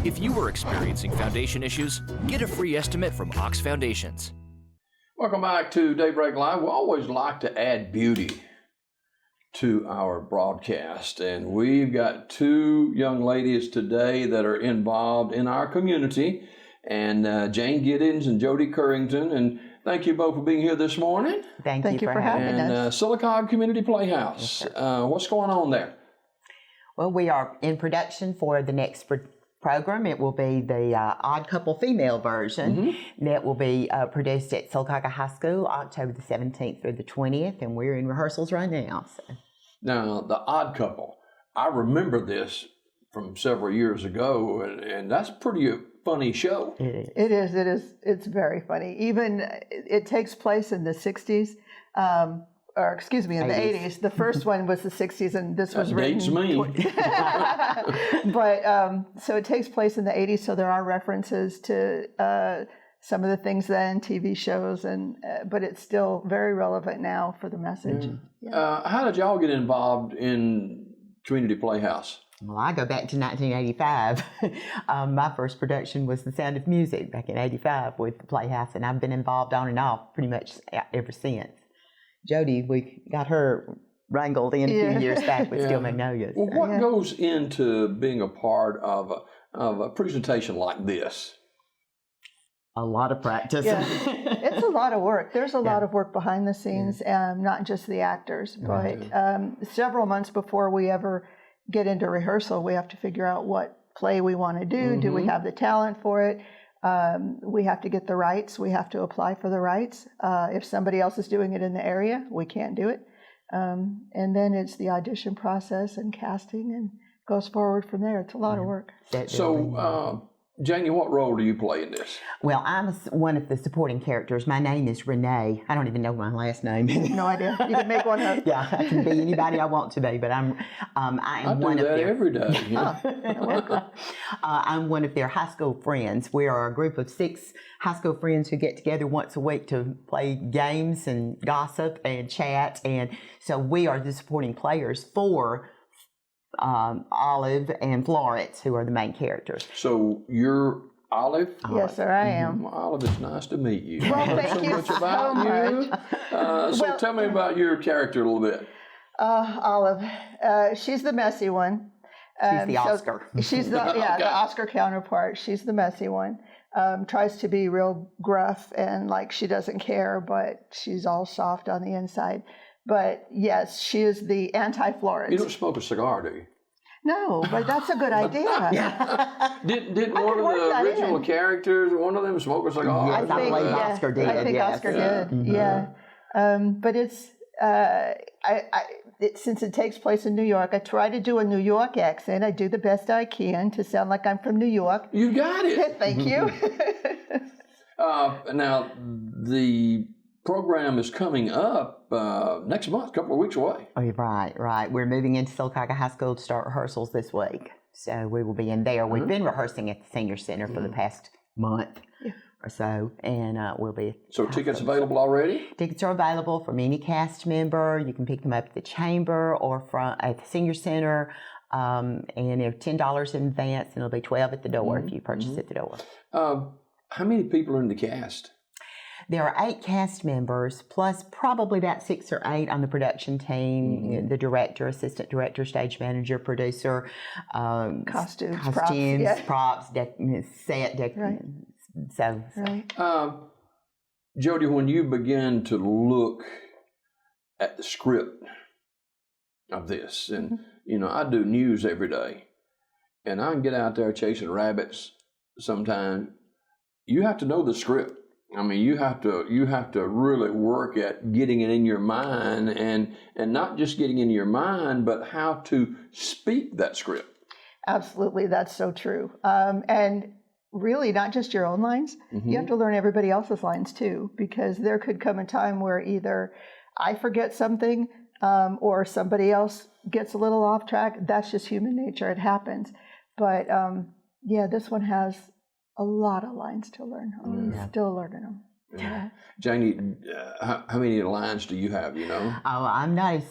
If you are experiencing foundation issues, get a free estimate from Ox Foundations. Welcome back to Daybreak Live. We always like to add beauty to our broadcast, and we've got two young ladies today that are involved in our community, and Jane Giddens and Jodi Courington, and thank you both for being here this morning. Thank you for having us. Sylacauga Community Playhouse. Yes, what's going on there? Well, we are in production for the next program. It will be the Odd Couple female version that will be produced at Sylacauga High School October the 17th through the 20th, and we're in rehearsals right now. So. Now, the Odd Couple, I remember this from several years ago, and that's pretty funny show. It is. It's very funny. Even it takes place in the 60s. Or excuse me, in the 80s. The first one was the 60s, and this was written. Dates me. But so it takes place in the 80s, so there are references to some of the things then, TV shows, and but it's still very relevant now for the message. Yeah. How did y'all get involved in Community Playhouse? Well, I go back to 1985. My first production was The Sound of Music back in 85 with the Playhouse, and I've been involved on and off pretty much ever since. Jodi, we got her wrangled in a few years back with Steel Magnolias. Well, what goes into being a part of a presentation like this? A lot of practice. Yeah. It's a lot of work. There's a lot of work behind the scenes, not just the actors, but several months before we ever get into rehearsal, we have to figure out what play we want to do. Do we have the talent for it? We have to get the rights. We have to apply for the rights. If somebody else is doing it in the area, we can't do it. And then it's the audition process and casting, and goes forward from there. It's a lot of work. So, Janie, what role do you play in this? Well, I'm one of the supporting characters. My name is Renee. I don't even know my last name. No idea. You can make one up. Yeah, I can be anybody I want to be, but I am one of their... every day. I'm one of their high school friends. We are a group of 6 high school friends who get together once a week to play games and gossip and chat, and so we are the supporting players for Olive and Florence, who are the main characters. So you're Olive? Yes, sir, I am. Olive, it's nice to meet you. Well, thank you much about you. So tell me about your character a little bit. Olive, she's the messy one. She's the Oscar. She's the the Oscar counterpart. She's the messy one. Tries to be real gruff and like she doesn't care, but she's all soft on the inside. But yes, she is the anti-Florence. You don't smoke a cigar, do you? No, but that's a good idea. Did one of the original characters, one of them smoke a cigar? Yes, I believe Oscar did. I think Oscar did, but it's, since it takes place in New York, I try to do a New York accent. I do the best I can to sound like I'm from New York. You got it. Thank you. Now, the program is coming up next month, a couple of weeks away. Oh, right. We're moving into Sylacauga High School to start rehearsals this week. So we will be in there. We've been rehearsing at the Senior Center for the past month or so, and we'll be... So tickets available already? Tickets are available from any cast member. You can pick them up at the Chamber or at the Senior Center, and they're $10 in advance, and it'll be $12 at the door if you purchase at the door. How many people are in the cast? There are 8 cast members, plus probably about 6 or 8 on the production team, the director, assistant director, stage manager, producer, costumes, props, set, so. Right. Jodi, when you begin to look at the script of this, and I do news every day, and I can get out there chasing rabbits sometimes. You have to know the script. I mean, you have to really work at getting it in your mind, and not just getting it in your mind, but how to speak that script. Absolutely, that's so true. And really, not just your own lines. You have to learn everybody else's lines too, because there could come a time where either I forget something or somebody else gets a little off track. That's just human nature. It happens. But this one has a lot of lines to learn. I'm still learning them. Yeah. Janie, how many lines do you have, Oh, I'm not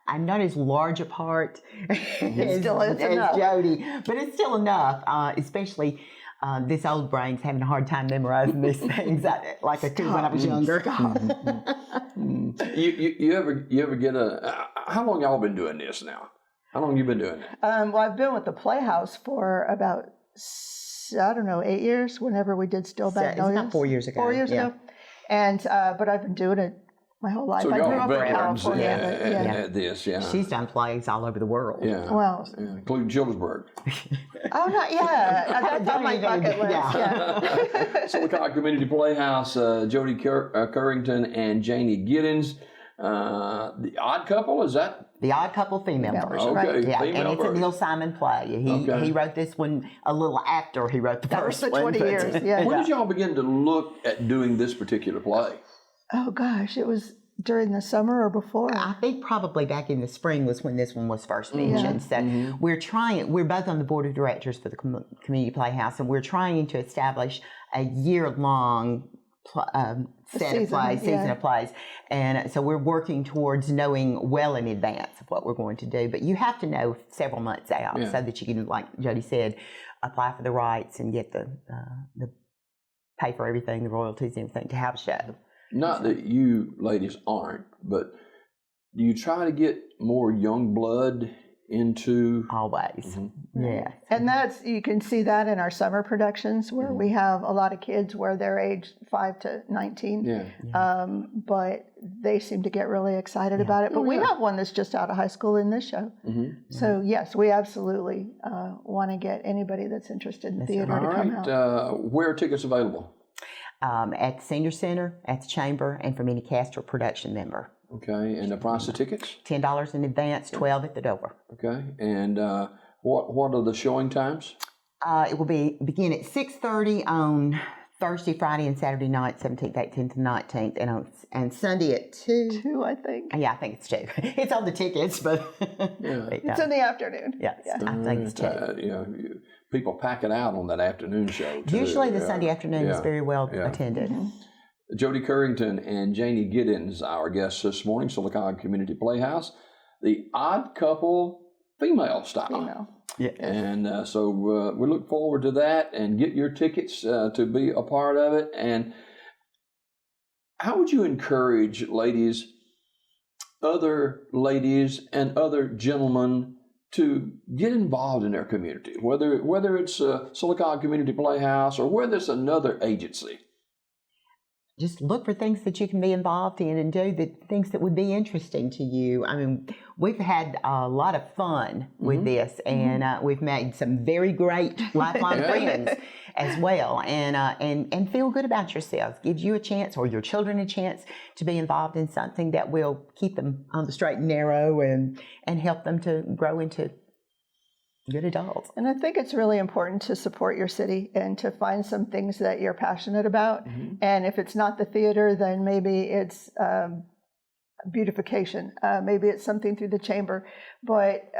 I'm not as large a part as enough. Jodi, but it's still enough, especially this old brain's having a hard time memorizing these things like I did when I was younger. You ever get how long y'all been doing this now? How long you been doing it? Well, I've been with the Playhouse for about, 8 years, whenever we did Still Bad Notice. It's about 4 years ago. 4 years ago. And, but I've been doing it my whole life. So I y'all grew are up in veterans California. at this, yeah. She's done plays all over the world. Yeah. Well, including Childersburg. Oh, not yet. That's on my bucket list. Yeah. Sylacauga Community Playhouse, Jodi Courington and Janie Giddens. The Odd Couple, is that? The Odd Couple female version. Okay, right. Yeah, female and it's version. a Neil Simon play. He wrote this one a little after he wrote the first was one. 20 years, yeah. When did y'all begin to look at doing this particular play? Oh, gosh. It was during the summer or before? I think probably back in the spring was when this one was first mentioned. So we're both on the board of directors for the Community Playhouse, and we're trying to establish a year-long season of plays. And so we're working towards knowing well in advance of what we're going to do. But you have to know several months out so that you can, like Jodi said, apply for the rights and get the pay for everything, the royalties and everything to have a show. Not that you ladies aren't, but do you try to get more young blood into... Always, yeah. And you can see that in our summer productions where we have a lot of kids where they're aged 5 to 19. Yeah. But they seem to get really excited about it. But we have one that's just out of high school in this show. So yes, we absolutely want to get anybody that's interested in theater to come out. Where are tickets available? At the Senior Center, at the Chamber, and from any cast or production member. Okay, and the price of tickets? $10 in advance, $12 at the door. Okay, and what are the showing times? It will begin at 6:30 on Thursday, Friday, and Saturday night, 17th, 18th, and 19th, and Sunday at 2. 2, I think. Yeah, I think it's 2. It's on the tickets, but it's in the afternoon. Yes, I think it's 2. People pack it out on that afternoon show, too. Usually the Sunday afternoon is very well attended. Jodi Courington and Janie Giddens, our guests this morning, Sylacauga Community Playhouse. The Odd Couple female style. Yeah. And so we look forward to that, and get your tickets to be a part of it. And how would you encourage other ladies and other gentlemen to get involved in their community, whether it's Sylacauga Community Playhouse or whether it's another agency? Just look for things that you can be involved in and do the things that would be interesting to you. I mean, we've had a lot of fun with this, and we've made some very great lifelong friends as well, and feel good about yourselves. Gives you a chance, or your children a chance, to be involved in something that will keep them on the straight and narrow and help them to grow into good adults. And I think it's really important to support your city and to find some things that you're passionate about. And if it's not the theater, then maybe it's beautification. Maybe it's something through the chamber. But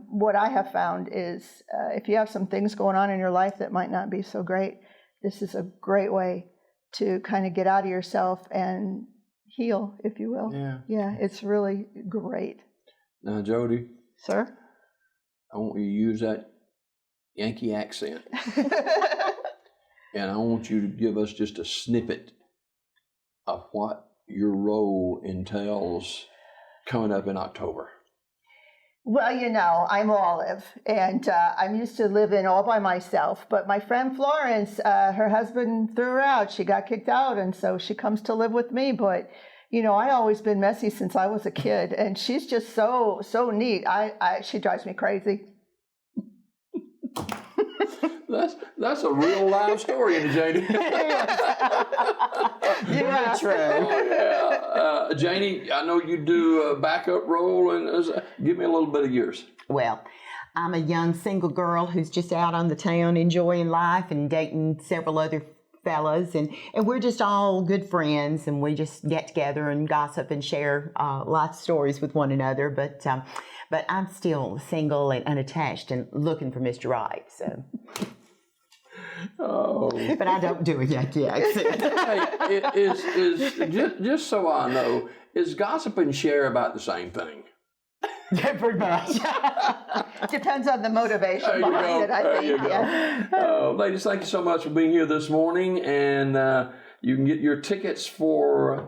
what I have found is if you have some things going on in your life that might not be so great, this is a great way to kind of get out of yourself and heal, if you will. Yeah, it's really great. Now, Jodi. Sir? I want you to use that Yankee accent. And I want you to give us just a snippet of what your role entails coming up in October. Well, I'm Olive, and I'm used to living all by myself. But my friend Florence, her husband threw her out. She got kicked out, and so she comes to live with me. But I always been messy since I was a kid, and she's just so neat. She drives me crazy. That's a real live story, Janie. Very true. Janie, I know you do a backup role, and give me a little bit of yours. Well, I'm a young single girl who's just out on the town enjoying life and dating several other fellas, and we're just all good friends, and we just get together and gossip and share lots of stories with one another. But I'm still single and unattached and looking for Mr. Right. So. Oh. But I don't do a Yankee accent. Hey, just so I know, is gossip and share about the same thing? Pretty much. Depends on the motivation There you behind go. it, I There think. you go. Yeah. Ladies, thank you so much for being here this morning. And you can get your tickets for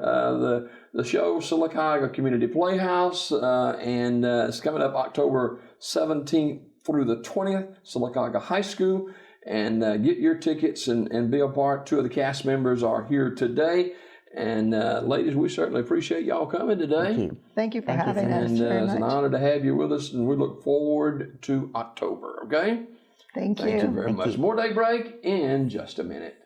the show, Sylacauga Community Playhouse. And it's coming up October 17th through the 20th, Sylacauga High School. And get your tickets and be a part. 2 of the cast members are here today. And ladies, we certainly appreciate y'all coming today. Thank you. Thank you for Thank you having so us. And very it's an much. honor to have you with us. And we look forward to October. Okay? Thank Thank you you. very Thank much. you. More Daybreak in just a minute.